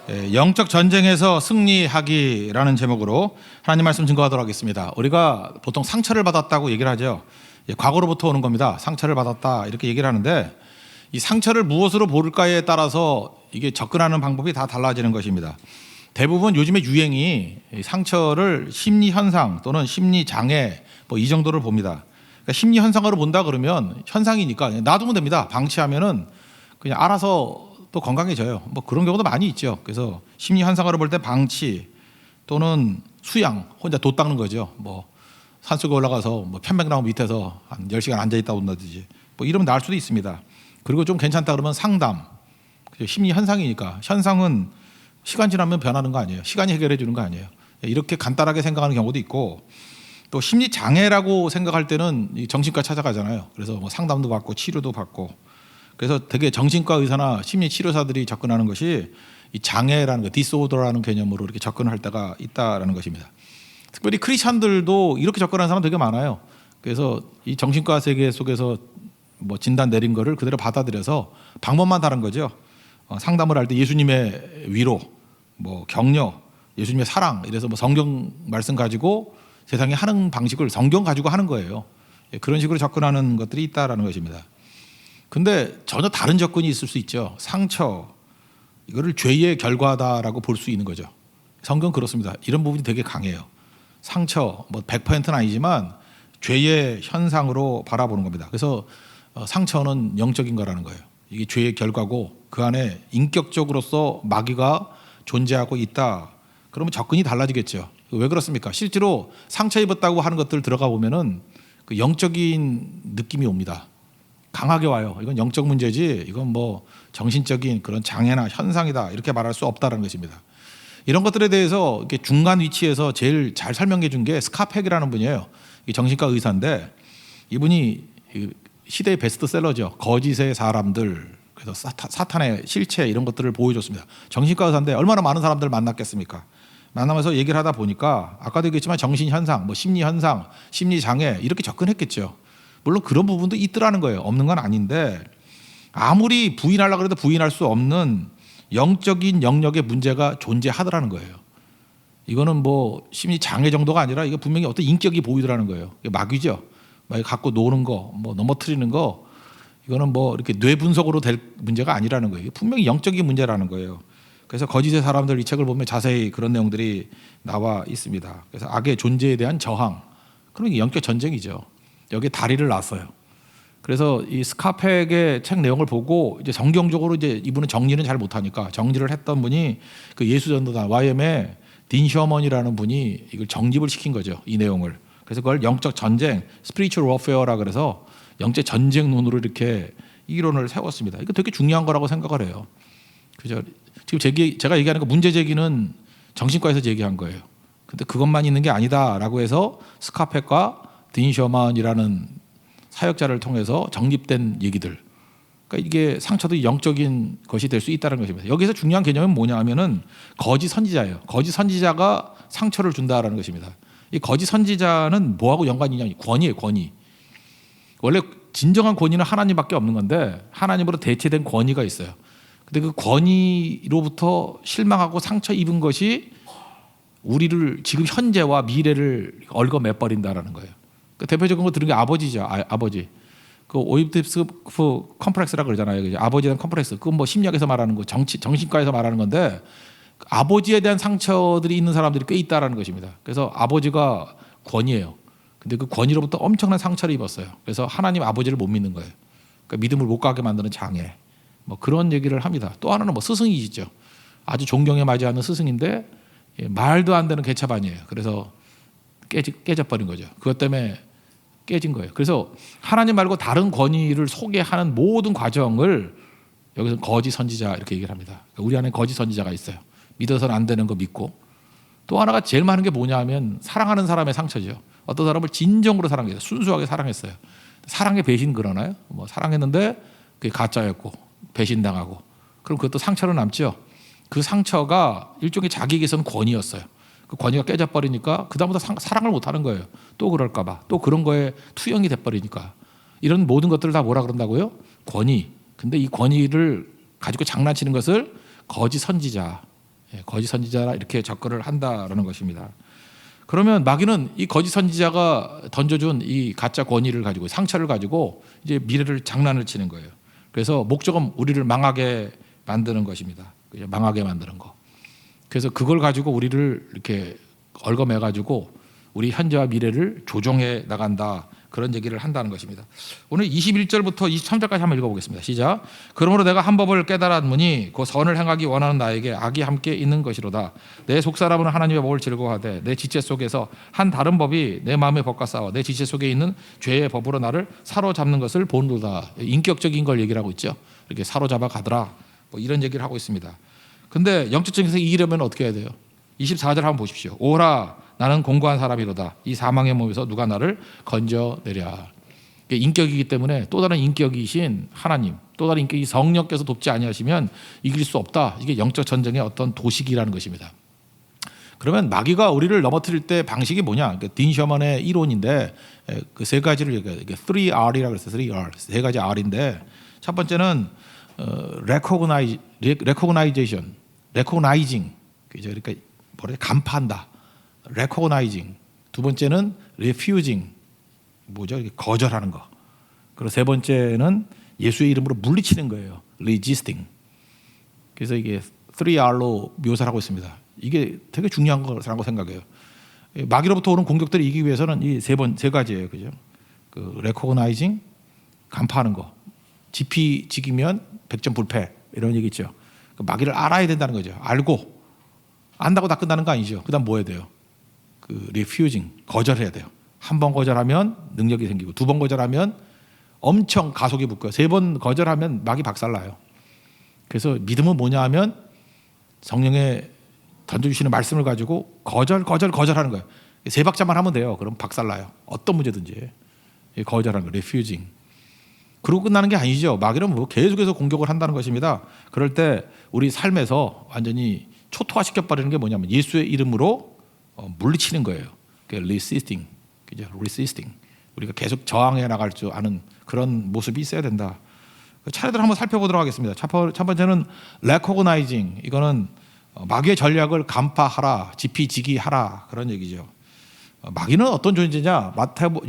영적 전쟁에서 승리하기라는 제목으로 하나님 말씀 증거하도록 하겠습니다. 우리가 보통 상처를 받았다고 얘기를 하죠. 과거로부터 오는 겁니다. 상처를 받았다 이렇게 얘기를 하는데 이 상처를 무엇으로 보일까에 따라서 이게 접근하는 방법이 다 달라지는 것입니다. 대부분 요즘의 유행이 상처를 심리 현상 또는 심리 장애 뭐 이 정도를 봅니다. 그러니까 심리 현상으로 본다 그러면 현상이니까 그냥 놔두면 됩니다. 방치하면은 그냥 알아서 또 건강해져요. 뭐 그런 경우도 많이 있죠. 그래서 심리 현상으로 볼 때 방치 또는 수양, 혼자 돛 닦는 거죠. 뭐 산속에 올라가서 뭐 편백나무 밑에서 한 10시간 앉아 있다 온다든지 뭐 이러면 나을 수도 있습니다. 그리고 좀 괜찮다 그러면 상담. 심리 현상이니까 현상은 시간 지나면 변하는 거 아니에요. 시간이 해결해 주는 거 아니에요. 이렇게 간단하게 생각하는 경우도 있고 또 심리 장애라고 생각할 때는 정신과 찾아가잖아요. 그래서 뭐 상담도 받고 치료도 받고 그래서 되게 정신과 의사나 심리 치료사들이 접근하는 것이 이 장애라는 거, 디스오더라는 개념으로 이렇게 접근할 때가 있다라는 것입니다. 특별히 크리스천들도 이렇게 접근하는 사람 되게 많아요. 그래서 이 정신과 세계 속에서 뭐 진단 내린 거를 그대로 받아들여서 방법만 다른 거죠. 상담을 할 때 예수님의 위로, 뭐 격려, 예수님의 사랑 이래서 뭐 성경 말씀 가지고 세상에 하는 방식을 성경 가지고 하는 거예요. 그런 식으로 접근하는 것들이 있다라는 것입니다. 근데 전혀 다른 접근이 있을 수 있죠. 상처, 이거를 죄의 결과다라고 볼 수 있는 거죠. 성경 그렇습니다. 이런 부분이 되게 강해요. 상처, 뭐 100%는 아니지만 죄의 현상으로 바라보는 겁니다. 그래서 상처는 영적인 거라는 거예요. 이게 죄의 결과고 그 안에 인격적으로서 마귀가 존재하고 있다. 그러면 접근이 달라지겠죠. 왜 그렇습니까? 실제로 상처 입었다고 하는 것들 들어가 보면은 그 영적인 느낌이 옵니다. 강하게 와요. 이건 영적 문제지 이건 뭐 정신적인 그런 장애나 현상이다 이렇게 말할 수 없다는 것입니다. 이런 것들에 대해서 이렇게 중간 위치에서 제일 잘 설명해 준 게 스카펙이라는 분이에요. 정신과 의사인데 이분이 시대의 베스트셀러죠. 거짓의 사람들, 그래서 사탄의 실체 이런 것들을 보여줬습니다. 정신과 의사인데 얼마나 많은 사람들을 만났겠습니까? 만나면서 얘기를 하다 보니까 아까도 얘기했지만 정신 현상, 뭐 심리 현상, 심리 장애 이렇게 접근했겠죠. 물론 그런 부분도 있더라는 거예요. 없는 건 아닌데 아무리 부인하려고 해도 부인할 수 없는 영적인 영역의 문제가 존재하더라는 거예요. 이거는 뭐 심리 장애 정도가 아니라 이거 분명히 어떤 인격이 보이더라는 거예요. 마귀죠. 막 갖고 노는 거, 뭐 넘어뜨리는 거 이거는 뭐 이렇게 뇌 분석으로 될 문제가 아니라는 거예요. 분명히 영적인 문제라는 거예요. 그래서 거짓의 사람들 이 책을 보면 자세히 그런 내용들이 나와 있습니다. 그래서 악의 존재에 대한 저항, 그런 게 영적 전쟁이죠. 여기에 다리를 놨어요. 그래서 이 스카펙의 책 내용을 보고 이제 성경적으로 이제 이분은 정리는 잘 못하니까 정리를 했던 분이 그 예수전도단 YM의 딘 셔먼이라는 분이 이걸 정립을 시킨 거죠. 이 내용을. 그래서 그걸 영적 전쟁, 스피리추얼 워페어라 그래서 영적 전쟁론으로 이렇게 이론을 세웠습니다. 이거 되게 중요한 거라고 생각을 해요. 그죠? 지금 제가 얘기하는 거 문제 제기는 정신과에서 제기한 거예요. 근데 그것만 있는 게 아니다라고 해서 스카펙과 딘 셔먼이라는 사역자를 통해서 정립된 얘기들. 그러니까 이게 상처도 영적인 것이 될 수 있다는 것입니다. 여기서 중요한 개념은 뭐냐 하면은 거짓 선지자예요. 거짓 선지자가 상처를 준다라는 것입니다. 이 거짓 선지자는 뭐하고 연관이 있냐? 권위예요, 권위. 원래 진정한 권위는 하나님밖에 없는 건데 하나님으로 대체된 권위가 있어요. 근데 그 권위로부터 실망하고 상처 입은 것이 우리를 지금 현재와 미래를 얽어매 버린다라는 거예요. 그 대표적인 거 들은 게 아버지죠. 아버지. 그 오이디푸스 컴플렉스라고 그러잖아요. 아버지에 대한 컴플렉스. 그건 뭐 심리학에서 말하는 거, 정신과에서 말하는 건데 아버지에 대한 상처들이 있는 사람들이 꽤 있다라는 것입니다. 그래서 아버지가 권위예요. 근데 그 권위로부터 엄청난 상처를 입었어요. 그래서 하나님 아버지를 못 믿는 거예요. 그러니까 믿음을 못 가게 만드는 장애. 뭐 그런 얘기를 합니다. 또 하나는 뭐 스승이시죠. 아주 존경에 맞이하는 스승인데 말도 안 되는 개차반이에요. 그래서 깨져버린 거죠. 그것 때문에 깨진 거예요. 그래서 하나님 말고 다른 권위를 소개하는 모든 과정을 여기서 거짓 선지자 이렇게 얘기를 합니다. 우리 안에 거짓 선지자가 있어요. 믿어서는 안 되는 거 믿고. 또 하나가 제일 많은 게 뭐냐 하면 사랑하는 사람의 상처죠. 어떤 사람을 진정으로 사랑해요. 순수하게 사랑했어요. 사랑에 배신 그러나요? 뭐 사랑했는데 그게 가짜였고 배신당하고 그럼 그것도 상처로 남죠. 그 상처가 일종의 자기에게서는 권위였어요. 그 권위가 깨져버리니까 그다음부터 사랑을 못하는 거예요. 또 그럴까 봐. 또 그런 거에 투영이 돼버리니까. 이런 모든 것들을 다 뭐라 그런다고요? 권위. 근데 이 권위를 가지고 장난치는 것을 거짓 선지자 거짓 선지자라 이렇게 접근을 한다라는 것입니다. 그러면 마귀는 이 거짓 선지자가 던져준 이 가짜 권위를 가지고 상처를 가지고 이제 미래를 장난을 치는 거예요. 그래서 목적은 우리를 망하게 만드는 것입니다. 망하게 만드는 거. 그래서 그걸 가지고 우리를 이렇게 얽어매 가지고 우리 현재와 미래를 조종해 나간다. 그런 얘기를 한다는 것입니다. 오늘 21절부터 23절까지 한번 읽어보겠습니다. 시작. 그러므로 내가 한 법을 깨달았으니 그 선을 행하기 원하는 나에게 악이 함께 있는 것이로다. 내 속사람은 하나님의 법을 즐거워하되 내 지체 속에서 한 다른 법이 내 마음의 법과 싸워 내 지체 속에 있는 죄의 법으로 나를 사로잡는 것을 본도다. 인격적인 걸 얘기를 하고 있죠. 이렇게 사로잡아 가더라. 뭐 이런 얘기를 하고 있습니다. 근데 영적인 세상에 이기려면 어떻게 해야 돼요? 24절 한번 보십시오. 오라 나는 공고한 사람이로다. 이 사망의 몸에서 누가 나를 건져내랴. 인격이기 때문에 또 다른 인격이신 하나님, 또 다른 인격이 성령께서 돕지 아니하시면 이길 수 없다. 이게 영적 전쟁의 어떤 도식이라는 것입니다. 그러면 마귀가 우리를 넘어뜨릴 때 방식이 뭐냐? 그러니까 딘 셔먼의 이론인데 그 세 가지를 얘기해요. 3R이라고 그랬어요. 3R. 세 가지 R인데 첫 번째는 recognization, recognizing. 그러니까 뭐래? 간파한다. recognizing. 두 번째는 refusing. 뭐죠? 거절하는 거. 그리고 세 번째는 예수의 이름으로 물리치는 거예요. resisting. 그래서 이게 3R로 묘사를 하고 있습니다. 이게 되게 중요한 거라고 생각해요. 마귀로부터 오는 공격들을 이기기 위해서는 이 세 가지예요. 그죠? 그 recognizing, 간파하는 거. 지피지기면 100점 불패. 이런 얘기 있죠. 마귀를 알아야 된다는 거죠. 알고. 안다고 다 끝나는 거 아니죠. 그다음 뭐 해야 돼요? 그 refusing, 거절해야 돼요. 한 번 거절하면 능력이 생기고 두 번 거절하면 엄청 가속이 붙고요. 세 번 거절하면 마귀 박살나요. 그래서 믿음은 뭐냐 하면 성령의 던져주시는 말씀을 가지고 거절하는 거예요. 세 박자만 하면 돼요. 그럼 박살나요. 어떤 문제든지. 거절하는 거, refusing. 그러고 끝나는 게 아니죠. 마귀는 뭐 계속해서 공격을 한다는 것입니다. 그럴 때 우리 삶에서 완전히 초토화시켜버리는 게 뭐냐면 예수의 이름으로 물리치는 거예요. resisting, 그죠? resisting. 우리가 계속 저항해 나갈 줄 아는 그런 모습이 있어야 된다. 차례대로 한번 살펴보도록 하겠습니다. 첫 번째는 recognizing. 이거는 마귀의 전략을 간파하라, 지피지기하라 그런 얘기죠. 마귀는 어떤 존재냐?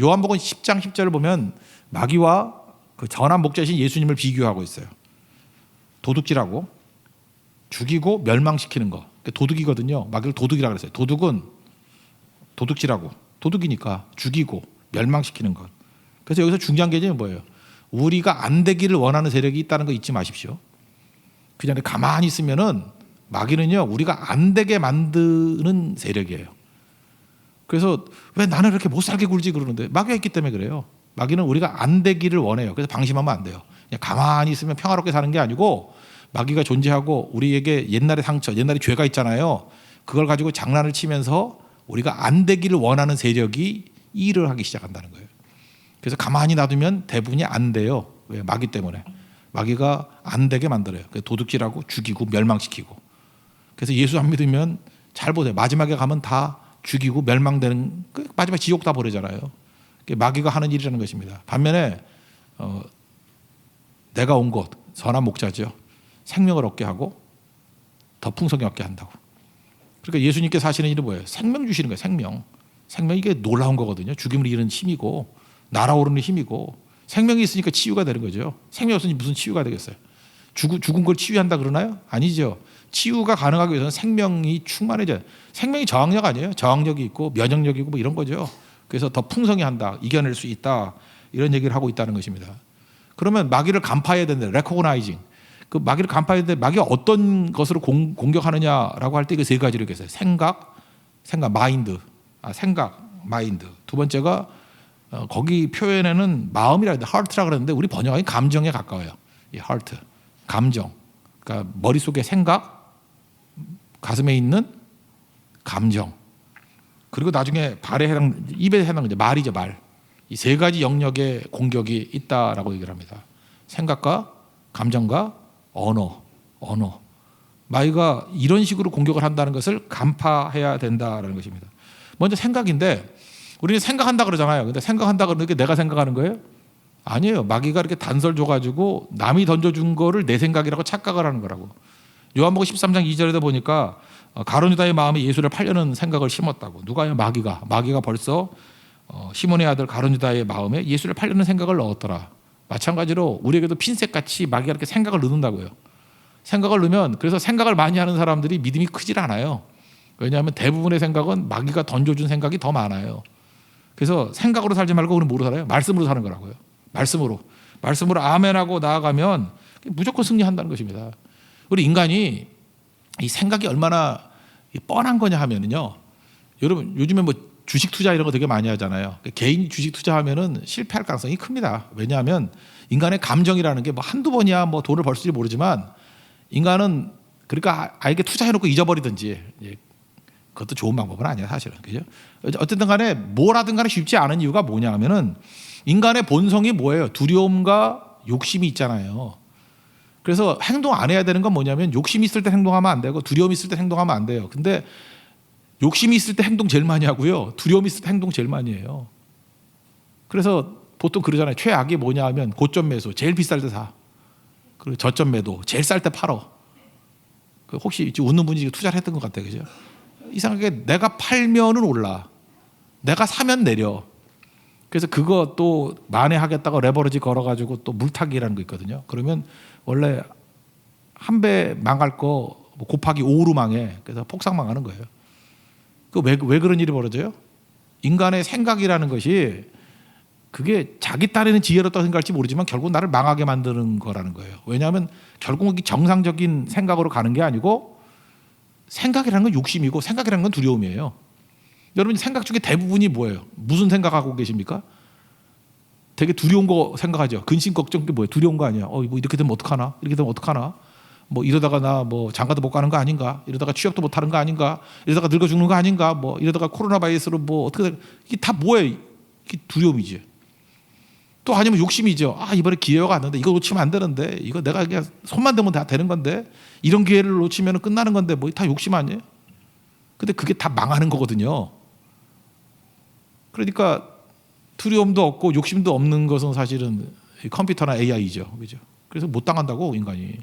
요한복음 10장 10절을 보면 마귀와 그 전한 목자신 예수님을 비교하고 있어요. 도둑질하고 죽이고 멸망시키는 거. 도둑이거든요. 마귀를 도둑이라고 그랬어요. 도둑은 도둑질하고 도둑이니까 죽이고 멸망시키는 것. 그래서 여기서 중요한 개념이 뭐예요? 우리가 안 되기를 원하는 세력이 있다는 거 잊지 마십시오. 그냥 가만히 있으면은 마귀는요 우리가 안 되게 만드는 세력이에요. 그래서 왜 나는 이렇게 못 살게 굴지 그러는데 마귀가 있기 때문에 그래요. 마귀는 우리가 안 되기를 원해요. 그래서 방심하면 안 돼요. 그냥 가만히 있으면 평화롭게 사는 게 아니고 마귀가 존재하고 우리에게 옛날의 상처, 옛날에 죄가 있잖아요. 그걸 가지고 장난을 치면서 우리가 안 되기를 원하는 세력이 일을 하기 시작한다는 거예요. 그래서 가만히 놔두면 대부분이 안 돼요. 왜? 마귀 때문에. 마귀가 안 되게 만들어요. 도둑질하고 죽이고 멸망시키고. 그래서 예수 안 믿으면 잘 보세요. 마지막에 가면 다 죽이고 멸망되는, 마지막에 지옥 다 보내잖아요. 마귀가 하는 일이라는 것입니다. 반면에 내가 온 곳, 선한 목자죠. 생명을 얻게 하고 더 풍성히 얻게 한다고. 그러니까 예수님께서 하시는 일은 뭐예요? 생명 주시는 거예요. 생명. 생명 이게 놀라운 거거든요. 죽임을 이기는 힘이고 날아오르는 힘이고 생명이 있으니까 치유가 되는 거죠. 생명이 없으니 무슨 치유가 되겠어요? 죽은 걸 치유한다 그러나요? 아니죠. 치유가 가능하기 위해서는 생명이 충만해져요. 생명이 저항력 아니에요. 저항력이 있고 면역력이 있고 뭐 이런 거죠. 그래서 더 풍성히 한다. 이겨낼 수 있다. 이런 얘기를 하고 있다는 것입니다. 그러면 마귀를 간파해야 된다. recognizing. 그 마귀를 간파해야 되는데 마귀가 어떤 것으로 공격하느냐라고 할 때 그 세 가지를 얘기했어요. 생각, 마인드. 생각, 마인드. 두 번째가 거기 표현에는 마음이라 했는데 heart라고 그랬는데 우리 번역이 감정에 가까워요. 이 heart, 감정. 그러니까 머릿속에 생각, 가슴에 있는 감정. 그리고 나중에 발에 입에 해당 말이죠, 말. 이 세 가지 영역의 공격이 있다라고 얘기를 합니다. 생각과 감정과 언어. 마귀가 이런 식으로 공격을 한다는 것을 간파해야 된다라는 것입니다. 먼저 생각인데 우리는 생각한다 그러잖아요. 근데 생각한다 그러는 게 내가 생각하는 거예요? 아니에요. 마귀가 이렇게 단서를 줘가지고 남이 던져준 거를 내 생각이라고 착각을 하는 거라고. 요한복음 13장 2절에도 보니까 가룟 유다의 마음에 예수를 팔려는 생각을 심었다고. 누가요? 마귀가 벌써 시몬의 아들 가룟 유다의 마음에 예수를 팔려는 생각을 넣었더라. 마찬가지로 우리에게도 핀셋같이 마귀가 이렇게 생각을 넣는다고요. 생각을 넣으면, 그래서 생각을 많이 하는 사람들이 믿음이 크질 않아요. 왜냐하면 대부분의 생각은 마귀가 던져준 생각이 더 많아요. 그래서 생각으로 살지 말고 우리는 뭐로 살아요? 말씀으로 사는 거라고요. 말씀으로 아멘하고 나아가면 무조건 승리한다는 것입니다. 우리 인간이 이 생각이 얼마나 뻔한 거냐 하면은요, 여러분 요즘에 뭐 주식 투자 이런 거 되게 많이 하잖아요. 개인이 주식 투자하면은 실패할 가능성이 큽니다. 왜냐하면 인간의 감정이라는 게 뭐 한두 번이야 뭐 돈을 벌 수 있을지 모르지만, 인간은 그러니까 아예 투자해놓고 잊어버리든지, 그것도 좋은 방법은 아니야 사실은. 그죠? 어쨌든 간에 뭘 하든 간에 쉽지 않은 이유가 뭐냐 하면은, 인간의 본성이 뭐예요? 두려움과 욕심이 있잖아요. 그래서 행동 안 해야 되는 건 뭐냐면, 욕심이 있을 때 행동하면 안 되고 두려움이 있을 때 행동하면 안 돼요. 근데 욕심이 있을 때 행동 제일 많이 하고요, 두려움이 있을 때 행동 제일 많이 해요. 그래서 보통 그러잖아요. 최악이 뭐냐 하면 고점 매수, 제일 비쌀 때 사. 그리고 저점 매도, 제일 쌀 때 팔어. 혹시 웃는 분이 투자를 했던 것 같아요. 그죠? 이상하게 내가 팔면은 올라, 내가 사면 내려. 그래서 그거 또 만회하겠다고 레버리지 걸어가지고 또 물타기라는 거 있거든요. 그러면 원래 한 배 망할 거 곱하기 5로 망해. 그래서 폭삭 망하는 거예요. 왜 그런 일이 벌어져요? 인간의 생각이라는 것이, 그게 자기 딴에는 지혜롭다고 생각할지 모르지만 결국 나를 망하게 만드는 거라는 거예요. 왜냐하면 결국 정상적인 생각으로 가는 게 아니고, 생각이라는 건 욕심이고 생각이라는 건 두려움이에요. 여러분 생각 중에 대부분이 뭐예요? 무슨 생각하고 계십니까? 되게 두려운 거 생각하죠. 근심 걱정, 게 뭐예요? 두려운 거 아니야. 뭐 이렇게 되면 어떡하나? 이렇게 되면 어떡하나? 뭐 이러다가 나 뭐 장가도 못 가는 거 아닌가? 이러다가 취업도 못 하는 거 아닌가? 이러다가 늙어 죽는 거 아닌가? 뭐 이러다가 코로나 바이러스로 뭐 어떻게 돼? 이게 다 뭐예요? 이게 두려움이지. 또 아니면 욕심이죠. 이번에 기회가 왔는데 이거 놓치면 안 되는데, 이거 내가 그냥 손만 대면 다 되는 건데, 이런 기회를 놓치면 끝나는 건데, 뭐 다 욕심 아니에요? 근데 그게 다 망하는 거거든요. 그러니까 두려움도 없고 욕심도 없는 것은 사실은 컴퓨터나 AI죠. 그죠? 그래서 못 당한다고, 인간이.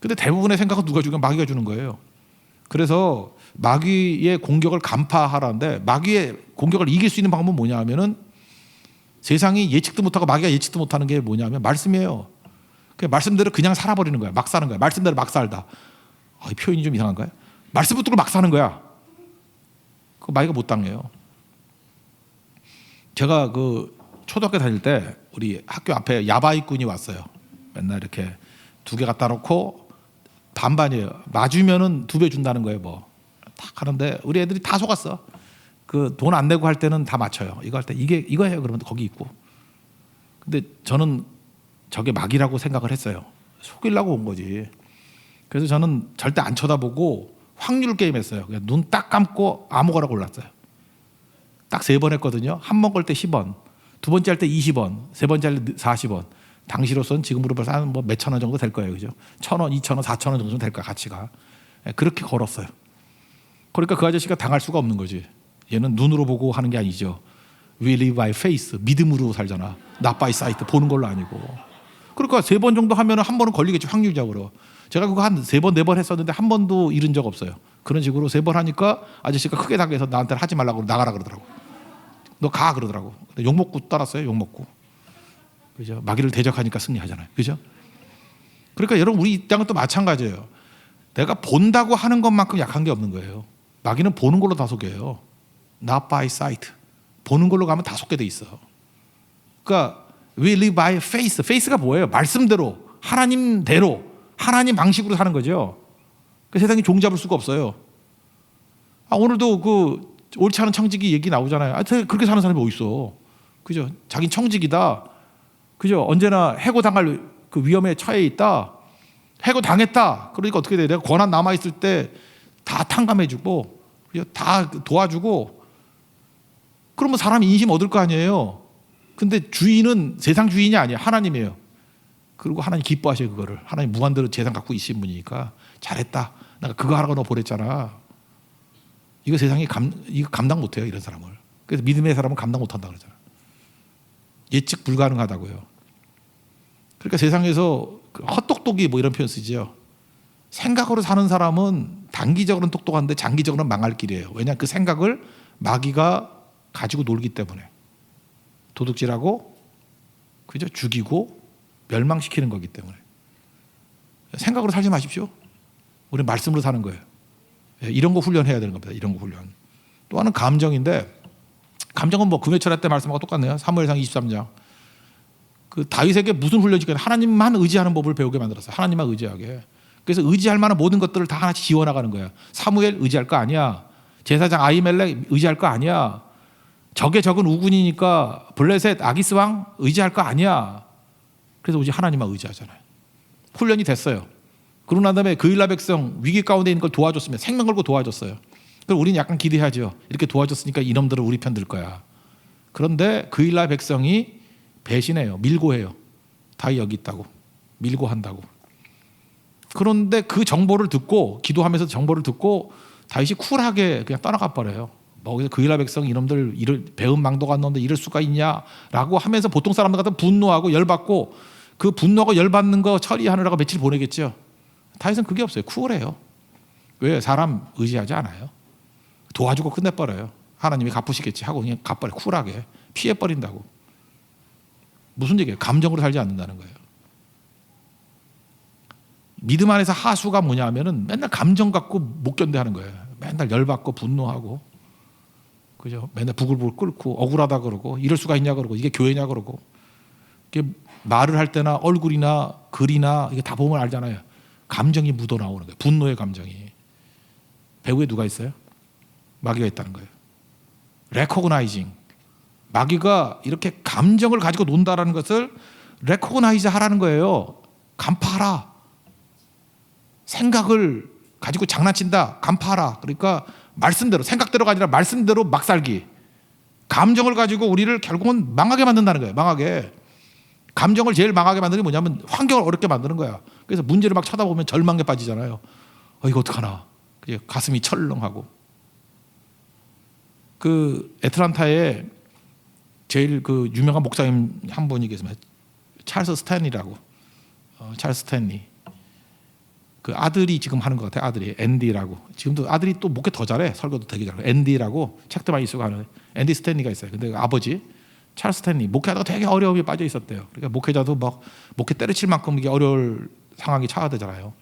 근데 대부분의 생각은 누가 주면 마귀가 주는 거예요. 그래서 마귀의 공격을 간파하라는데, 마귀의 공격을 이길 수 있는 방법은 뭐냐 하면은, 세상이 예측도 못하고 마귀가 예측도 못하는 게 뭐냐면 말씀이에요. 그냥 말씀대로 그냥 살아버리는 거야. 막 사는 거야. 말씀대로 막 살다. 이 표현이 좀 이상한가요? 말씀 붙들고 막 사는 거야. 그 마귀가 못 당해요. 제가 그 초등학교 다닐 때 우리 학교 앞에 야바이꾼이 왔어요. 맨날 이렇게 2개 갖다 놓고 반반이에요. 맞으면은 2배 준다는 거예요. 뭐 딱 하는데 우리 애들이 다 속았어. 그 돈 안 내고 할 때는 다 맞춰요. 이거 할 때 이거예요. 그러면 거기 있고. 근데 저는 저게 마귀라고 생각을 했어요. 속이려고 온 거지. 그래서 저는 절대 안 쳐다보고 확률 게임 했어요. 그냥 눈 딱 감고 아무거나 골랐어요. 딱 3번 했거든요. 한 번 걸 때 10원, 두 번째 할 때 20원, 세 번째 할 때 40원. 당시로서는 지금으로 벌써 한 뭐 몇천 원 정도 될 거예요. 그죠? 1,000원, 2,000원, 4,000원 정도 될 거야, 가치가. 그렇게 걸었어요. 그러니까 그 아저씨가 당할 수가 없는 거지. 얘는 눈으로 보고 하는 게 아니죠. We live by faith. 믿음으로 살잖아. Not by sight. 보는 걸로 아니고. 그러니까 3번 정도 하면 한 번은 걸리겠지, 확률적으로. 제가 그거 한 3번, 4번 했었는데 한 번도 잃은 적 없어요. 그런 식으로 3번 하니까 아저씨가 크게 당해서 나한테 하지 말라고 나가라 그러더라고. 너 가 그러더라고. 욕먹고 따랐어요. 욕먹고. 그죠? 마귀를 대적하니까 승리하잖아요. 그죠? 그러니까 여러분, 우리 이 땅은 또 마찬가지예요. 내가 본다고 하는 것만큼 약한 게 없는 거예요. 마귀는 보는 걸로 다 속여요. Not by sight. 보는 걸로 가면 다 속게 돼 있어. 그러니까 we live by faith. faith가 뭐예요? 말씀대로, 하나님대로, 하나님 방식으로 사는 거죠. 그 세상이 종잡을 수가 없어요. 오늘도 그 옳지 않은 청지기 얘기 나오잖아요. 그렇게 사는 사람이 어디 있어? 그죠? 자기 청지기다. 그죠? 언제나 해고당할 그 위험에 처해 있다. 해고당했다. 그러니까 어떻게 돼? 내가 권한 남아 있을 때 다 탕감해주고, 그죠? 다 도와주고. 그러면 사람이 인심 얻을 거 아니에요. 근데 주인은 세상 주인이 아니에요. 하나님이에요. 그리고 하나님 기뻐하셔요, 그거를. 하나님 무한대로 재산 갖고 있으신 분이니까 잘했다. 내가 그거 하라고 너 보냈잖아. 이거 세상이 이거 감당 못해요, 이런 사람을. 그래서 믿음의 사람은 감당 못한다 그러잖아. 예측 불가능하다고요. 그러니까 세상에서 헛똑똑이 뭐 이런 표현 쓰지요. 생각으로 사는 사람은 단기적으로는 똑똑한데 장기적으로는 망할 길이에요. 왜냐? 그 생각을 마귀가 가지고 놀기 때문에. 도둑질하고, 그죠? 죽이고 멸망시키는 거기 때문에. 생각으로 살지 마십시오. 우리 말씀으로 사는 거예요. 이런 거 훈련해야 되는 겁니다. 이런 거 훈련. 또 하나는 감정인데, 감정은 뭐 금요철회 때 말씀하고 똑같네요. 사무엘상 23장. 그 다윗에게 무슨 훈련이 있겠냐? 하나님만 의지하는 법을 배우게 만들었어요. 하나님만 의지하게. 그래서 의지할 만한 모든 것들을 다 하나씩 지워나가는 거야. 사무엘 의지할 거 아니야. 제사장 아히멜렉 의지할 거 아니야. 적의 적은 우군이니까 블레셋 아기스 왕 의지할 거 아니야. 그래서 오직 하나님만 의지하잖아요. 훈련이 됐어요. 그러고 난 다음에 그일라 백성 위기 가운데 있는 걸 도와줬으면 생명 걸고 도와줬어요. 그럼 우리는 약간 기대하죠. 이렇게 도와줬으니까 이놈들은 우리 편 들 거야. 그런데 그일라 백성이 배신해요. 밀고 해요. 다 여기 있다고. 밀고 한다고. 그런데 그 정보를 듣고, 기도하면서 정보를 듣고 다윗이 쿨하게 그냥 떠나가 버려요. 뭐 그일라 백성 이놈들 배은 망도가 안 나오는데 이럴 수가 있냐라고 하면서 보통 사람들 같은 분노하고 열받고, 그 분노하고 열받는 거 처리하느라고 며칠 보내겠죠. 다윗은 그게 없어요. 쿨해요. 왜? 사람 의지하지 않아요. 도와주고 끝내버려요. 하나님이 갚으시겠지 하고 그냥 갚아버려. 쿨하게 피해버린다고. 무슨 얘기예요? 감정으로 살지 않는다는 거예요. 믿음 안에서 하수가 뭐냐면은 맨날 감정 갖고 못 견뎌하는 거예요. 맨날 열받고 분노하고, 그죠? 맨날 부글부글 끓고 억울하다 그러고 이럴 수가 있냐 그러고 이게 교회냐 그러고. 이게 말을 할 때나 얼굴이나 글이나 이게 다 보면 알잖아요. 감정이 묻어 나오는 거예요. 분노의 감정이. 배후에 누가 있어요? 마귀가 있다는 거예요. 레코그나이징. 마귀가 이렇게 감정을 가지고 논다라는 것을 레코그나이즈 하라는 거예요. 간파하라. 생각을 가지고 장난친다. 간파하라. 그러니까 말씀대로, 생각대로가 아니라 말씀대로 막 살기. 감정을 가지고 우리를 결국은 망하게 만든다는 거예요. 망하게. 감정을 제일 망하게 만드는 게 뭐냐면 환경을 어렵게 만드는 거야. 그래서 문제를 막 쳐다보면 절망에 빠지잖아요. 이거 어떡하나. 가슴이 철렁하고. 그 애틀란타에 제일 그 유명한 목사님 한 분이 계십니다. 찰스 스탠리라고. 찰스 스탠리. 그 아들이 지금 하는 것 같아요. 아들이 앤디라고. 지금도 아들이 또 목회 더 잘해. 설교도 되게 잘해. 앤디라고 책도 많이 쓰고 하는 앤디 스탠리가 있어요. 근데 아버지 찰스 스탠리 목회하다가 되게 어려움에 빠져 있었대요. 그러니까 목회자도 막 목회 때려칠 만큼 이게 어려울 상황이 차가되잖아요.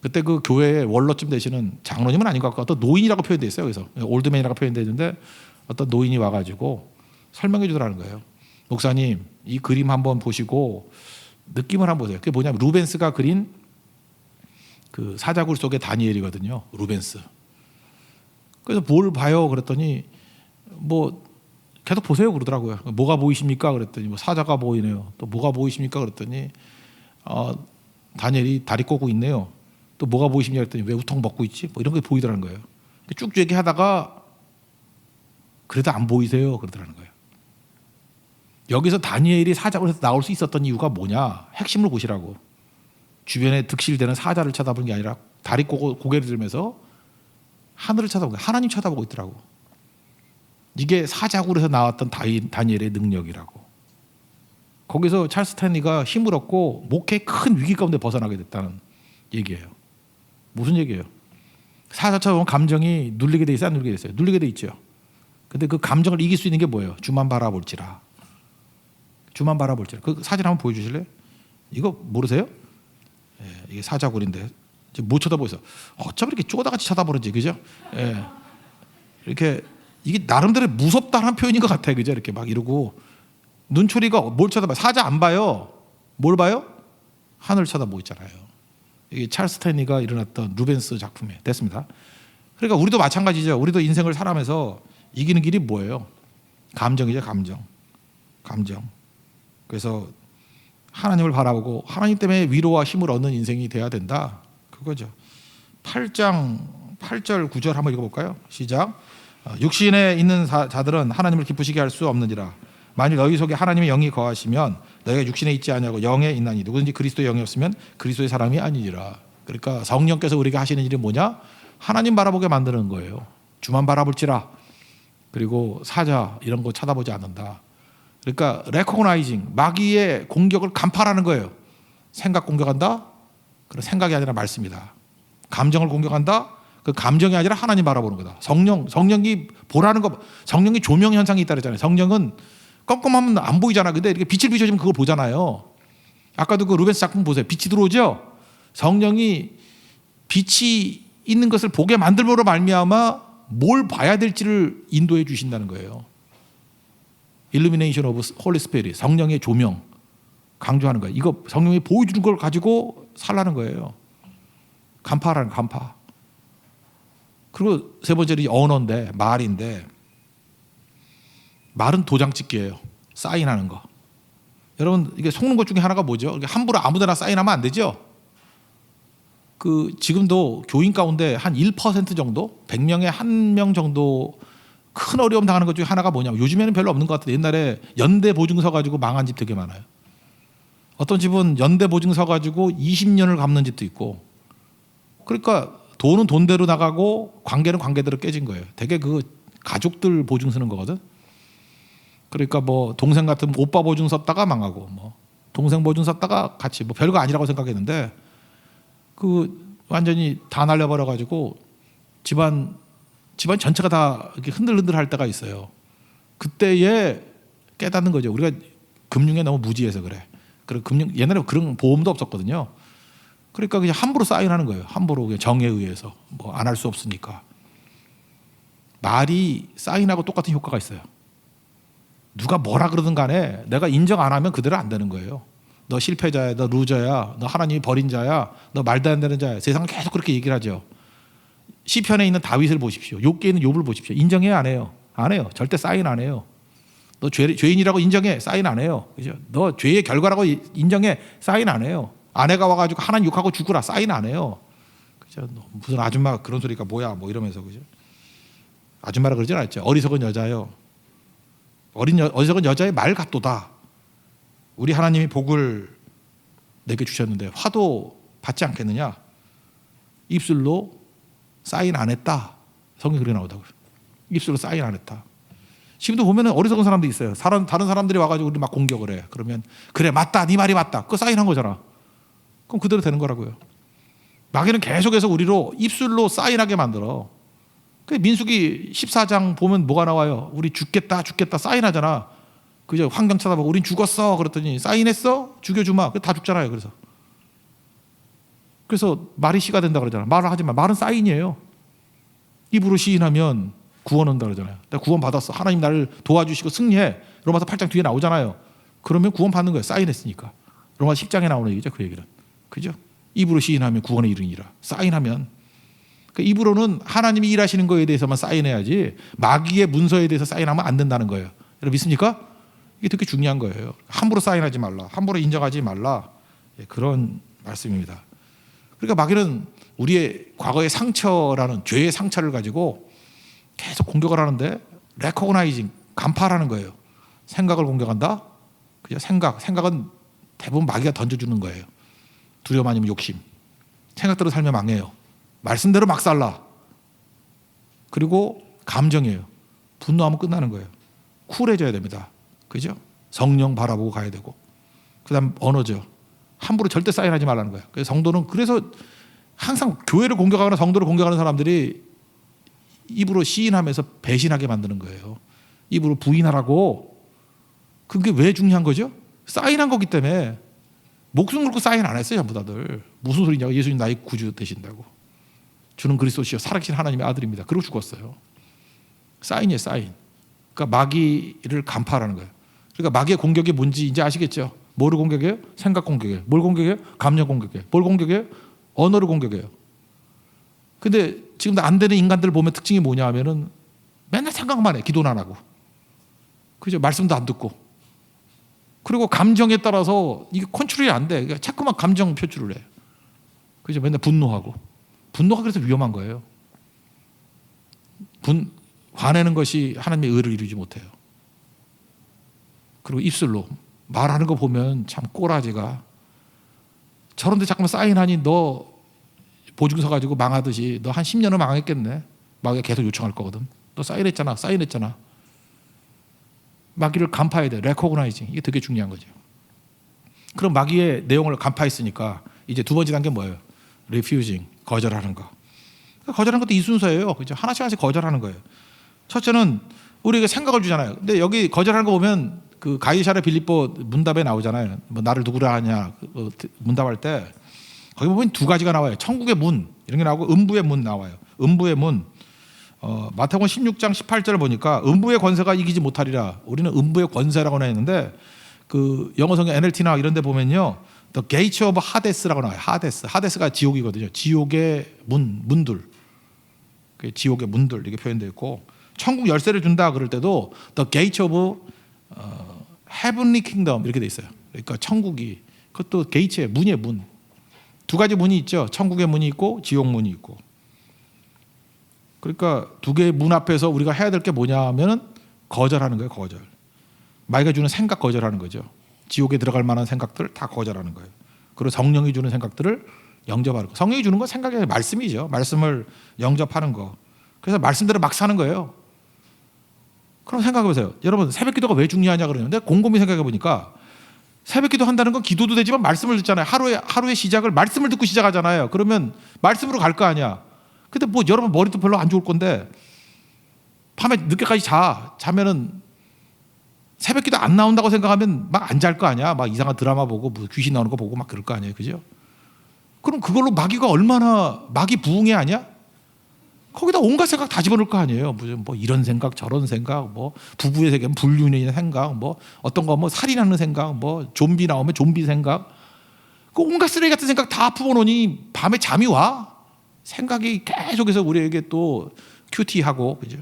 그때 그 교회에 원로쯤 되시는 장로님은 아닌 것 같고 어떤 노인이라고 표현되어 있어요. 그래서 올드맨이라고 표현되어 있는데 어떤 노인이 와가지고 설명해 주더라는 거예요. 목사님, 이 그림 한번 보시고 느낌을 한번 보세요. 그게 뭐냐면 루벤스가 그린 그 사자굴 속의 다니엘이거든요. 루벤스. 그래서 뭘 봐요? 그랬더니 뭐 계속 보세요 그러더라고요. 뭐가 보이십니까? 그랬더니 뭐 사자가 보이네요. 또 뭐가 보이십니까? 그랬더니 다니엘이 다리 꼬고 있네요. 또 뭐가 보이십니까? 그랬더니 왜 우통 벗고 있지? 뭐 이런 게 보이더라는 거예요. 쭉 얘기하다가 그래도 안 보이세요? 그러더라는 거예요. 여기서 다니엘이 사자굴에서 나올 수 있었던 이유가 뭐냐? 핵심을 보시라고. 주변에 득실되는 사자를 쳐다보는 게 아니라 다리 꼬고 고개를 들면서 하늘을 쳐다보고 하나님 쳐다보고 있더라고. 이게 사자굴에서 나왔던 다니엘의 능력이라고. 거기서 찰스 스탠리가 힘을 얻고 목회의 큰 위기 가운데 벗어나게 됐다는 얘기예요. 무슨 얘기예요? 사자처럼 감정이 눌리게 돼 있어요? 안 눌리게 돼 있어요? 눌리게 돼 있죠. 근데 그 감정을 이길 수 있는 게 뭐예요? 주만 바라볼지라. 주만 바라볼지라. 그 사진 한번 보여주실래요? 이거 모르세요? 예, 이게 사자굴인데 못 쳐다보고 있어. 어쩜 이렇게 쪼다같이 쳐다보는지, 그죠? 예. 이렇게 이게 나름대로 무섭다는 표현인 것 같아요, 그죠? 이렇게 막 이러고 눈초리가 뭘 쳐다봐요? 사자 안 봐요. 뭘 봐요? 하늘 쳐다보고 있잖아요. 이게 찰스 스탠리가 일어났던 루벤스 작품에 됐습니다. 그러니까 우리도 마찬가지죠. 우리도 인생을 살아가면서 이기는 길이 뭐예요? 감정이죠, 감정. 그래서 하나님을 바라보고 하나님 때문에 위로와 힘을 얻는 인생이 돼야 된다. 그거죠. 8장 8절 9절 한번 읽어볼까요? 시작. 육신에 있는 자들은 하나님을 기쁘시게 할 수 없느니라. 만일 너희 속에 하나님의 영이 거하시면 너희가 육신에 있지 아니하고 영에 있나니 누구든지 그리스도의 영이 없으면 그리스도의 사람이 아니니라. 그러니까 성령께서 우리가 하시는 일이 뭐냐? 하나님 바라보게 만드는 거예요. 주만 바라볼지라. 그리고 사자 이런 거 쳐다보지 않는다. 그러니까 레코그나이징, 마귀의 공격을 간파하는 거예요. 생각 공격한다? 그럼 생각이 아니라 말씀이다. 감정을 공격한다. 그 감정이 아니라 하나님 바라보는 거다. 성령이 보라는 거, 성령이 조명 현상이 있다 그랬잖아요. 성령은 껌껌하면 안 보이잖아. 근데 이렇게 빛을 비춰주면 그걸 보잖아요. 아까도 그 루벤스 작품 보세요. 빛이 들어오죠. 성령이 빛이 있는 것을 보게 만들므로 말미암아 뭘 봐야 될지를 인도해 주신다는 거예요. Illumination of Holy Spirit, 성령의 조명 강조하는 거예요. 이거 성령이 보여주는 걸 가지고 살라는 거예요. 간파라는 간파. 그리고 세 번째는 언어인데, 말인데, 말은 도장 찍기예요. 사인하는 거. 여러분, 이게 속는 것 중에 하나가 뭐죠? 함부로 아무데나 사인하면 안 되죠. 지금도 교인 가운데 한 1% 정도, 100명에 1명 정도 큰 어려움 당하는 것 중에 하나가 뭐냐면, 요즘에는 별로 없는 것 같은데 옛날에 연대 보증서 가지고 망한 집 되게 많아요. 어떤 집은 연대 보증서 가지고 20년을 갚는 집도 있고, 그러니까 돈은 돈대로 나가고 관계는 관계대로 깨진 거예요. 되게 그 가족들 보증 쓰는 거거든. 그러니까 뭐 동생 같은 오빠 보증 썼다가 망하고, 뭐 동생 보증 썼다가 같이 뭐 별거 아니라고 생각했는데 그 완전히 다 날려버려 가지고 집안 전체가 다 이렇게 흔들흔들할 때가 있어요. 그때에 깨닫는 거죠. 우리가 금융에 너무 무지해서 그래. 옛날에 그런 보험도 없었거든요. 그러니까 그냥 함부로 사인하는 거예요. 함부로 그냥 정에 의해서 뭐 안 할 수 없으니까. 말이 사인하고 똑같은 효과가 있어요. 누가 뭐라 그러든 간에 내가 인정 안 하면 그대로 안 되는 거예요. 너 실패자야, 너 루저야, 너 하나님이 버린 자야, 너 말도 안 되는 자야. 세상은 계속 그렇게 얘기를 하죠. 시편에 있는 다윗을 보십시오. 욥기에 있는 욥을 보십시오. 인정해요, 안 해요? 안 해요. 절대 사인 안 해요. 너 죄인이라고 인정해, 사인 안 해요. 그죠? 너 죄의 결과라고 인정해, 사인 안 해요. 아내가 와가지고 하나님 욕하고 죽으라, 사인 안 해요. 그죠? 무슨 아줌마가 그런 소리가 뭐야, 뭐 이러면서. 그죠? 아줌마라 그러진 않았죠. 어리석은 여자요. 어리석은 여자의 말 같도다. 우리 하나님이 복을 내게 주셨는데 화도 받지 않겠느냐? 입술로 사인 안 했다. 성경에 그렇게 나오다고요. 입술로 사인 안 했다. 지금도 보면 어리석은 사람도 있어요. 다른 사람들이 와가지고 우리 막 공격을 해. 그러면 그래 맞다, 네 말이 맞다. 그거 사인한 거잖아. 그럼 그대로 되는 거라고요. 마귀는 계속해서 우리로 입술로 사인하게 만들어. 민수기 14장 보면 뭐가 나와요? 우리 죽겠다 사인하잖아. 그죠? 환경 쳐다보고 우린 죽었어 그랬더니 사인했어? 죽여주마. 다 죽잖아요. 그래서 말이 씨가 된다 그러잖아. 말을 하지 마. 말은 사인이에요. 입으로 시인하면 구원 온다 그러잖아요. 내가 구원 받았어. 하나님 나를 도와주시고 승리해. 로마서 8장 뒤에 나오잖아요. 그러면 구원 받는 거예요. 사인했으니까. 로마서 10장에 나오는 얘기죠. 그 얘기는. 그죠? 입으로 시인하면 구원에 이르니라. 사인하면. 그러니까 입으로는 하나님이 일하시는 거에 대해서만 사인해야지 마귀의 문서에 대해서 사인하면 안 된다는 거예요. 여러분 믿습니까? 이게 되게 중요한 거예요. 함부로 사인하지 말라. 함부로 인정하지 말라. 그런 말씀입니다. 그러니까 마귀는 우리의 과거의 상처라는 죄의 상처를 가지고 계속 공격을 하는데 레코그나이징, 간파라는 거예요. 생각을 공격한다? 그죠? 생각은 대부분 마귀가 던져주는 거예요. 두려움 아니면 욕심. 생각대로 살면 망해요. 말씀대로 막 살라. 그리고 감정이에요. 분노하면 끝나는 거예요. 쿨해져야 됩니다. 그죠? 성령 바라보고 가야 되고. 그 다음 언어죠. 함부로 절대 사인하지 말라는 거예요. 그래서 성도는 그래서 항상 교회를 공격하거나 성도를 공격하는 사람들이 입으로 시인하면서 배신하게 만드는 거예요. 입으로 부인하라고. 그게 왜 중요한 거죠? 사인한 거기 때문에. 목숨 걸고 사인 안 했어요. 전부 다들. 무슨 소리냐고. 예수님 나의 구주 되신다고. 주는 그리스도시요 살아계신 하나님의 아들입니다. 그러고 죽었어요. 사인이에요. 사인. 그러니까 마귀를 간파하라는 거예요. 그러니까 마귀의 공격이 뭔지 이제 아시겠죠? 뭐를 공격해요? 생각 공격해요. 뭘 공격해요? 감정 공격해요. 뭘 공격해요? 언어를 공격해요. 근데 지금도 안 되는 인간들 보면 특징이 뭐냐 하면은 맨날 생각만 해. 기도는 안 하고. 그죠? 말씀도 안 듣고. 그리고 감정에 따라서 이게 컨트롤이 안 돼. 그러니까 자꾸만 감정 표출을 해. 그죠? 맨날 분노하고. 분노가 그래서 위험한 거예요. 화내는 것이 하나님의 의를 이루지 못해요. 그리고 입술로 말하는 거 보면 참 꼬라지가 저런데 자꾸만 사인하니 너 보증서 가지고 망하듯이 너 한 10년은 망했겠네. 마귀가 계속 요청할 거거든. 너 사인했잖아. 마귀를 간파해야 돼. 레코그나이징. 이게 되게 중요한 거죠. 그럼 마귀의 내용을 간파했으니까 이제 두 번째 단계 뭐예요? 리퓨징. 거절하는 거. 거절하는 것도 이 순서예요. 그죠? 하나씩 거절하는 거예요. 첫째는 우리에게 생각을 주잖아요. 근데 여기 거절하는 거 보면 그 가이사랴 빌립보 문답에 나오잖아요. 뭐 나를 누구라 하냐 문답할 때 거기 보면 두 가지가 나와요. 천국의 문 이런 게 나오고 음부의 문 나와요. 음부의 문. 마태복음 16장 18절을 보니까 음부의 권세가 이기지 못하리라. 우리는 음부의 권세라고 했는데 그 영어 성경 NLT나 이런 데 보면요. The Gates of Hades라고 나와요. 하데스. 하데스가 지옥이거든요. 지옥의 문들. 지옥의 문들 이렇게 표현되어 있고 천국 열쇠를 준다 그럴 때도 The Gates of Heavenly Kingdom 이렇게 돼 있어요. 그러니까 천국이 그것도 게이츠의 문이에요. 문. 두 가지 문이 있죠. 천국의 문이 있고 지옥 문이 있고. 그러니까 두 개의 문 앞에서 우리가 해야 될 게 뭐냐면은 거절하는 거예요. 거절. 마귀가 주는 생각 거절하는 거죠. 지옥에 들어갈 만한 생각들 다 거절하는 거예요. 그리고 성령이 주는 생각들을 영접하는 거. 성령이 주는 건 생각이 아니라 말씀이죠. 말씀을 영접하는 거. 그래서 말씀대로 막 사는 거예요. 그럼 생각해 보세요. 여러분 새벽 기도가 왜 중요하냐 그러는데 곰곰이 생각해 보니까 새벽 기도 한다는 건 기도도 되지만 말씀을 듣잖아요. 하루의 시작을 말씀을 듣고 시작하잖아요. 그러면 말씀으로 갈 거 아니야. 근데 뭐 여러분 머리도 별로 안 좋을 건데 밤에 늦게까지 자면은 새벽 기도 안 나온다고 생각하면 막 안 잘 거 아니야. 막 이상한 드라마 보고 뭐 귀신 나오는 거 보고 막 그럴 거 아니에요. 그죠? 그럼 그걸로 마귀가 얼마나 마귀 부흥해 아니야? 거기다 온갖 생각 다 집어넣을 거 아니에요. 뭐 이런 생각 저런 생각 뭐 부부의 세계 불륜의 생각 뭐 어떤 거 뭐 살인하는 생각 뭐 좀비 나오면 좀비 생각 그 온갖 쓰레기 같은 생각 다 품어놓으니 밤에 잠이 와. 생각이 계속해서 우리에게 또 큐티하고 그죠?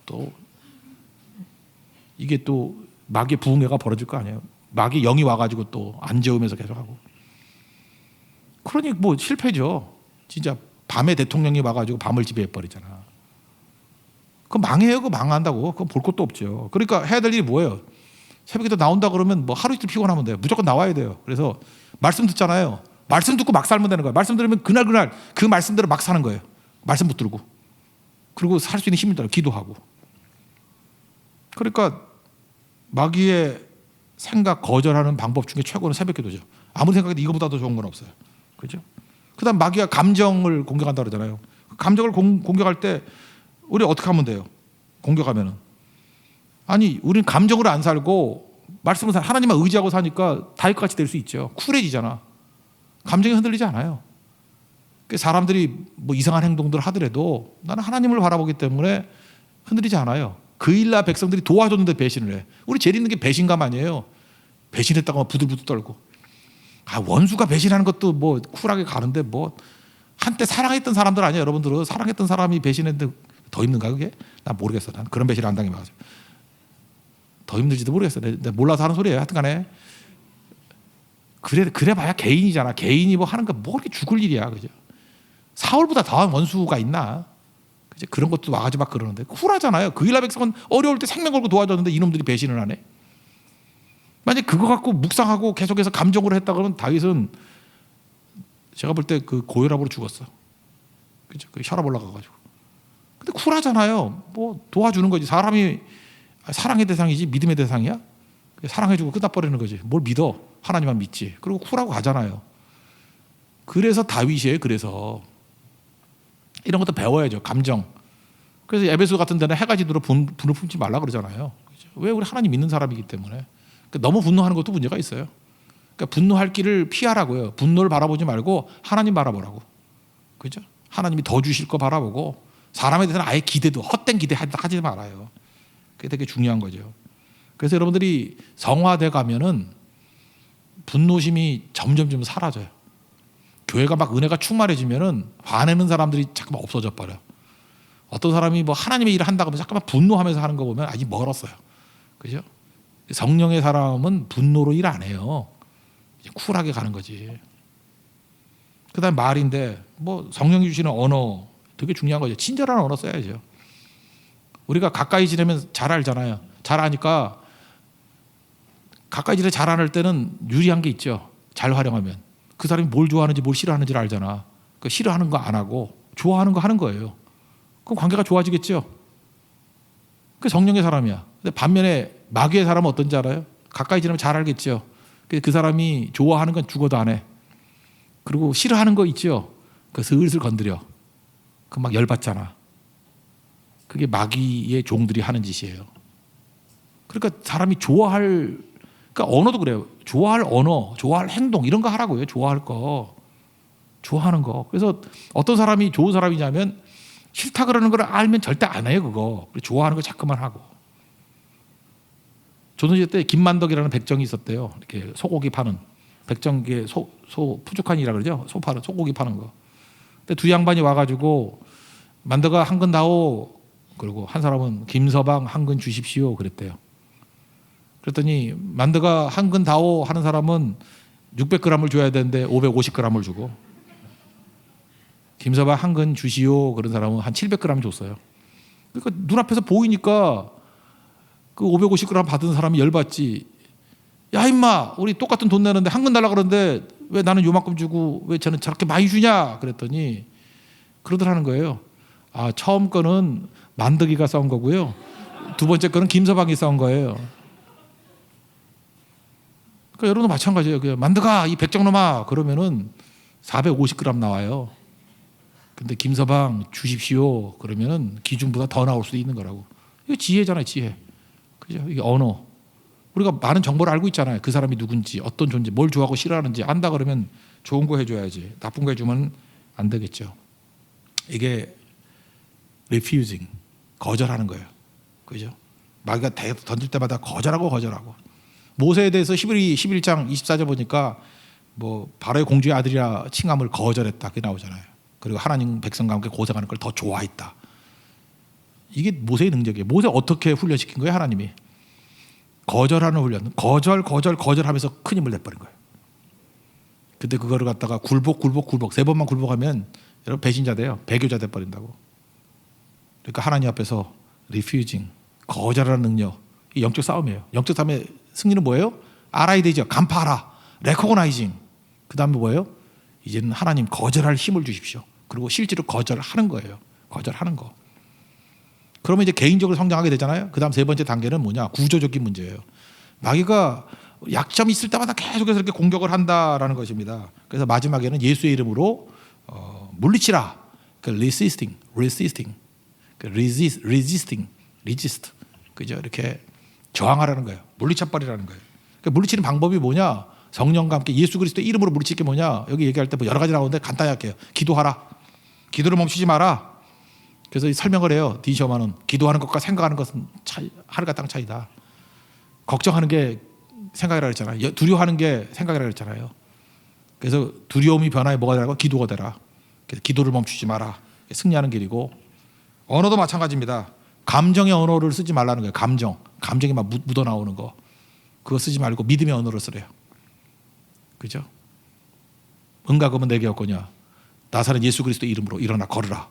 또 이게 또 마귀의 부흥회가 벌어질 거 아니에요. 마귀 영이 와가지고 또 안 재우면서 계속하고. 그러니 뭐 실패죠. 진짜 밤에 대통령이 와가지고 밤을 지배해버리잖아. 그거 망해요. 그거 망한다고. 그건 볼 것도 없죠. 그러니까 해야 될 일이 뭐예요? 새벽에 나온다 그러면 뭐 하루 이틀 피곤하면 돼요. 무조건 나와야 돼요. 그래서 말씀 듣잖아요. 말씀 듣고 막 살면 되는 거예요. 말씀 들으면 그날 그 말씀대로 막 사는 거예요. 말씀 붙들고. 그리고 살 수 있는 힘을 따라 기도하고. 그러니까 마귀의 생각 거절하는 방법 중에 최고는 새벽 기도죠. 아무리 생각해도 이거보다 더 좋은 건 없어요. 그죠? 그 다음 마귀가 감정을 공격한다 그러잖아요. 감정을 공격할 때 우리 어떻게 하면 돼요? 공격하면은. 아니, 우리는 감정으로 안 살고 말씀을 하나님만 의지하고 사니까 다윗같이 될 수 있죠. 쿨해지잖아. 감정이 흔들리지 않아요. 사람들이 뭐 이상한 행동들을 하더라도 나는 하나님을 바라보기 때문에 흔들리지 않아요. 그 일날 백성들이 도와줬는데 배신을 해. 우리 제일 있는 게 배신감 아니에요. 배신했다고 부들부들 떨고. 원수가 배신하는 것도 뭐 쿨하게 가는데 뭐 한때 사랑했던 사람들 아니에요. 여러분들은 사랑했던 사람이 배신했는데 더 힘든가 그게? 난 모르겠어. 난 그런 배신을 안 당해봐가지고. 더 힘들지도 모르겠어. 내가 몰라서 하는 소리예요. 하여튼 간에. 그래 봐야 개인이잖아. 개인이 뭐 하는 거 뭐 그렇게 죽을 일이야. 그죠? 사울보다 더한 원수가 있나? 그죠? 그런 것도 와가지고 막 그러는데. 쿨하잖아요. 그 일라 백성은 어려울 때 생명 걸고 도와줬는데 이놈들이 배신을 하네. 만약 그거 갖고 묵상하고 계속해서 감정으로 했다 그러면 다윗은 제가 볼 때 그 고혈압으로 죽었어. 그죠? 그 혈압 올라가가지고. 근데 쿨하잖아요. 뭐 도와주는 거지. 사람이 사랑의 대상이지 믿음의 대상이야? 사랑해주고 끝나버리는 거지. 뭘 믿어? 하나님만 믿지. 그리고 쿨하고 가잖아요. 그래서 다윗이에요. 그래서 이런 것도 배워야죠. 감정. 그래서 에베소 같은 데는 해가 지도록 분을 품지 말라 그러잖아요. 그죠? 왜? 우리 하나님 믿는 사람이기 때문에. 그러니까 너무 분노하는 것도 문제가 있어요. 그러니까 분노할 길을 피하라고요. 분노를 바라보지 말고 하나님 바라보라고. 그죠? 하나님이 더 주실 거 바라보고 사람에 대해서는 아예 기대도 헛된 기대 하지 말아요. 그게 되게 중요한 거죠. 그래서 여러분들이 성화돼 가면은 분노심이 점점 사라져요. 교회가 막 은혜가 충만해지면은 화내는 사람들이 잠깐만 없어져 버려. 어떤 사람이 뭐 하나님의 일을 한다고 하면 잠깐만 분노하면서 하는 거 보면 아직 멀었어요. 그죠? 성령의 사람은 분노로 일 안 해요. 쿨하게 가는 거지. 그 다음에 말인데 뭐 성령이 주시는 언어 되게 중요한 거죠. 친절한 언어 써야죠. 우리가 가까이 지내면 잘 알잖아요. 잘 아니까 가까이 지내 잘 안 할 때는 유리한 게 있죠. 잘 활용하면. 그 사람이 뭘 좋아하는지 뭘 싫어하는지를 알잖아. 그 싫어하는 거 안 하고 좋아하는 거 하는 거예요. 그럼 관계가 좋아지겠죠. 그 성령의 사람이야. 근데 반면에 마귀의 사람은 어떤지 알아요? 가까이 지내면 잘 알겠죠. 그 사람이 좋아하는 건 죽어도 안 해. 그리고 싫어하는 거 있죠. 그 슬슬 건드려. 그 막 열받잖아. 그게 마귀의 종들이 하는 짓이에요. 그러니까 사람이 좋아할, 그러니까 언어도 그래요. 좋아할 언어, 좋아할 행동 이런 거 하라고요. 좋아할 거, 좋아하는 거. 그래서 어떤 사람이 좋은 사람이냐면 싫다 그러는 걸 알면 절대 안 해요. 그거 좋아하는 거 자꾸만 하고. 조선시대 때 김만덕이라는 백정이 있었대요. 이렇게 소고기 파는 백정계 소 푸주칸이라 그러죠. 소 파는 소고기 파는 거. 근데 두 양반이 와가지고 만덕아 한 근 다오. 그리고 한 사람은 김서방 한 근 주십시오 그랬대요. 그랬더니 만덕아 한 근 다오 하는 사람은 600g을 줘야 되는데 550g을 주고, 김서방 한 근 주시오 그런 사람은 한 700g 줬어요. 그러니까 눈앞에서 보이니까 그 550g 받은 사람이 열받지. 야 임마 우리 똑같은 돈 내는데 한 근 달라 그러는데 왜 나는 요만큼 주고 왜 쟤는 저렇게 많이 주냐 그랬더니 그러더라는 거예요. 아 처음 거는 만덕이가 싸운 거고요, 두 번째 거는 김서방이 싸운 거예요. 그러니까 여러분도 마찬가지예요. 만덕아 이 백정놈아 그러면은 450g 나와요. 근데 김서방 주십시오 그러면은 기준보다 더 나올 수도 있는 거라고. 이거 지혜잖아요, 지혜. 그죠? 이게 언어. 우리가 많은 정보를 알고 있잖아요. 그 사람이 누군지, 어떤 존재, 뭘 좋아하고 싫어하는지 안다 그러면 좋은 거 해줘야지. 나쁜 거 해주면 안 되겠죠. 이게 refusing, 거절하는 거예요. 그죠? 마귀가 던질 때마다 거절하고. 모세에 대해서 11장 24절 보니까 뭐 바로의 공주의 아들이라 칭함을 거절했다. 그게 나오잖아요. 그리고 하나님 백성과 함께 고생하는 걸 더 좋아했다. 이게 모세의 능력이에요. 모세 어떻게 훈련시킨 거예요? 하나님이. 거절하는 훈련. 거절하면서 큰 힘을 내버린 거예요. 근데 그거를 갖다가 굴복 3번만 굴복하면 여러분 배신자 돼요. 배교자 돼버린다고. 그러니까 하나님 앞에서 refusing, 거절하는 능력. 이 영적 싸움이에요. 영적 싸움의 승리는 뭐예요? 알아야 되죠. 간파하라. recognizing. 그 다음에 뭐예요? 이제는 하나님 거절할 힘을 주십시오. 그리고 실제로 거절하는 거예요. 거절하는 거. 그러면 이제 개인적으로 성장하게 되잖아요. 그 다음 세 번째 단계는 뭐냐? 구조적인 문제예요. 마귀가 약점이 있을 때마다 계속해서 이렇게 공격을 한다라는 것입니다. 그래서 마지막에는 예수의 이름으로 물리치라. resisting, resist. 그죠? 이렇게 저항하라는 거예요. 물리쳐버리라는 거예요. 그러니까 물리치는 방법이 뭐냐? 성령과 함께 예수 그리스도의 이름으로 물리칠 게 뭐냐? 여기 얘기할 때 뭐 여러 가지 나오는데 간단히 할게요. 기도하라. 기도를 멈추지 마라. 그래서 설명을 해요. 디셔마는 기도하는 것과 생각하는 것은 하늘과 땅 차이다. 걱정하는 게 생각이라 그랬잖아요. 두려워하는 게 생각이라 그랬잖아요. 그래서 두려움이 변화에 뭐가 되라고? 기도가 되라. 그래서 기도를 멈추지 마라. 승리하는 길이고, 언어도 마찬가지입니다. 감정의 언어를 쓰지 말라는 거예요. 감정이 막 묻어 나오는 거, 그거 쓰지 말고 믿음의 언어를 쓰래요. 그죠? 응가 그러면 내게 없거냐. 나사렛 예수 그리스도 이름으로 일어나 걸으라.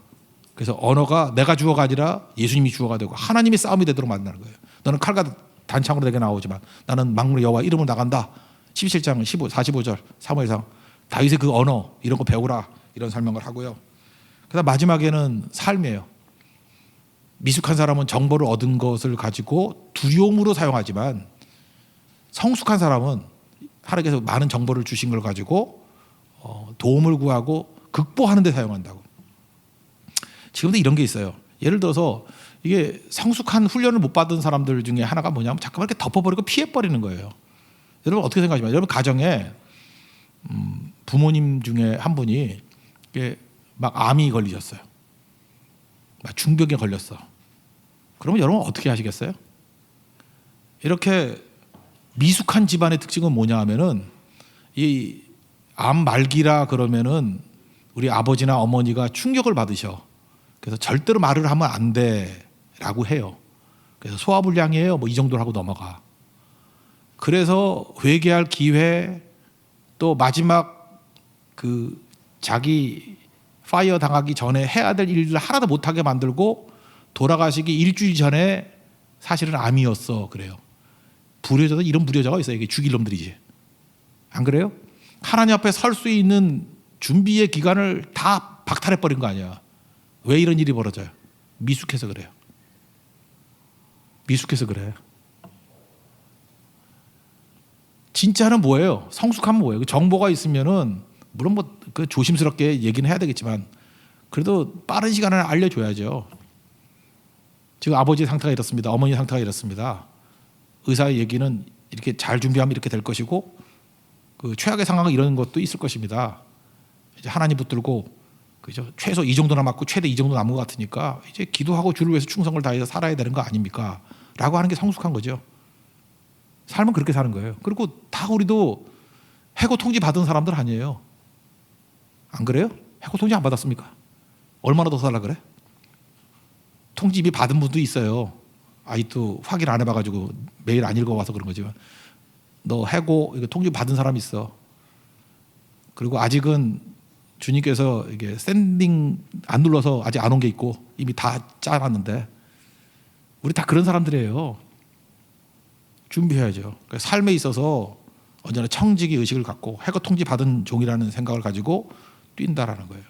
그래서 언어가 내가 주어가 아니라 예수님이 주어가 되고 하나님의 싸움이 되도록 만드는 거예요. 너는 칼과 단창으로 내게 나오지만 나는 만군의 여호와 이름으로 나간다. 17장 45절 사무엘상 다윗의 그 언어 이런 거 배우라, 이런 설명을 하고요. 그다음 마지막에는 삶이에요. 미숙한 사람은 정보를 얻은 것을 가지고 두려움으로 사용하지만 성숙한 사람은 하나님께서 많은 정보를 주신 걸 가지고 도움을 구하고 극복하는 데 사용한다고. 지금도 이런 게 있어요. 예를 들어서 이게 성숙한 훈련을 못 받은 사람들 중에 하나가 뭐냐면 잠깐만 이렇게 덮어버리고 피해버리는 거예요. 여러분 어떻게 생각하십니까? 여러분 가정에 부모님 중에 한 분이 막 암이 걸리셨어요. 막 중병에 걸렸어. 그러면 여러분 어떻게 하시겠어요? 이렇게 미숙한 집안의 특징은 뭐냐 하면은 이 암 말기라 그러면은 우리 아버지나 어머니가 충격을 받으셔. 그래서 절대로 말을 하면 안 돼라고 해요. 그래서 소화불량이에요. 뭐 이 정도로 하고 넘어가. 그래서 회개할 기회, 또 마지막 그 자기 파이어 당하기 전에 해야 될 일을 하나도 못하게 만들고 돌아가시기 일주일 전에 사실은 암이었어. 그래요. 불효자도 이런 불효자가 있어요. 이게 죽일 놈들이지. 안 그래요? 하나님 앞에 설 수 있는 준비의 기간을 다 박탈해버린 거 아니야. 왜 이런 일이 벌어져요? 미숙해서 그래요. 미숙해서 그래. 진짜는 뭐예요? 성숙하면 뭐예요? 정보가 있으면은 물론 뭐 그 조심스럽게 얘기는 해야 되겠지만 그래도 빠른 시간에 알려줘야죠. 지금 아버지 상태가 이렇습니다. 어머니 상태가 이렇습니다. 의사의 얘기는 이렇게 잘 준비하면 이렇게 될 것이고 그 최악의 상황은 이런 것도 있을 것입니다. 이제 하나님 붙들고 그죠? 최소 이 정도 남았고 최대 이 정도 남은 것 같으니까 이제 기도하고 주를 위해서 충성을 다해서 살아야 되는 거 아닙니까? 라고 하는 게 성숙한 거죠. 삶은 그렇게 사는 거예요. 그리고 다 우리도 해고 통지 받은 사람들 아니에요. 안 그래요? 해고 통지 안 받았습니까? 얼마나 더 살라 그래? 통지 이미 받은 분도 있어요. 아직도 확인 안 해봐가지고 메일 안 읽어와서 그런 거지만 너 해고 이거 통지 받은 사람 있어. 그리고 아직은 주님께서 이게 샌딩 안 눌러서 아직 안 온 게 있고 이미 다 짜놨는데 우리 다 그런 사람들이에요. 준비해야죠. 그러니까 삶에 있어서 언제나 청지기 의식을 갖고 해고 통지 받은 종이라는 생각을 가지고 뛴다라는 거예요.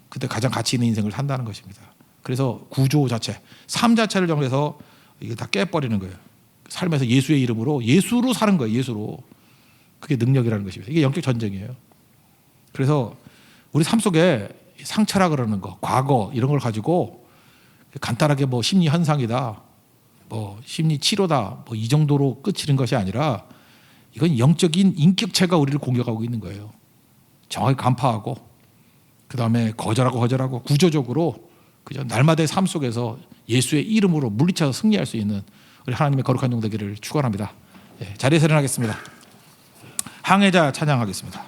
그때 가장 가치 있는 인생을 산다는 것입니다. 그래서 구조 자체, 삶 자체를 정해서 이게 다 깨버리는 거예요. 삶에서 예수의 이름으로 예수로 사는 거예요. 예수로. 그게 능력이라는 것입니다. 이게 영적 전쟁이에요. 그래서 우리 삶 속에 상처라 그러는 거, 과거 이런 걸 가지고 간단하게 뭐 심리 현상이다, 뭐 심리 치료다, 뭐 이 정도로 끝이는 것이 아니라 이건 영적인 인격체가 우리를 공격하고 있는 거예요. 정확히 간파하고 그 다음에 거절하고 구조적으로 그죠? 날마다의 삶 속에서 예수의 이름으로 물리쳐서 승리할 수 있는 우리 하나님의 거룩한 종 되기를 축원합니다. 예, 자리에서 일어나겠습니다. 항해자 찬양하겠습니다.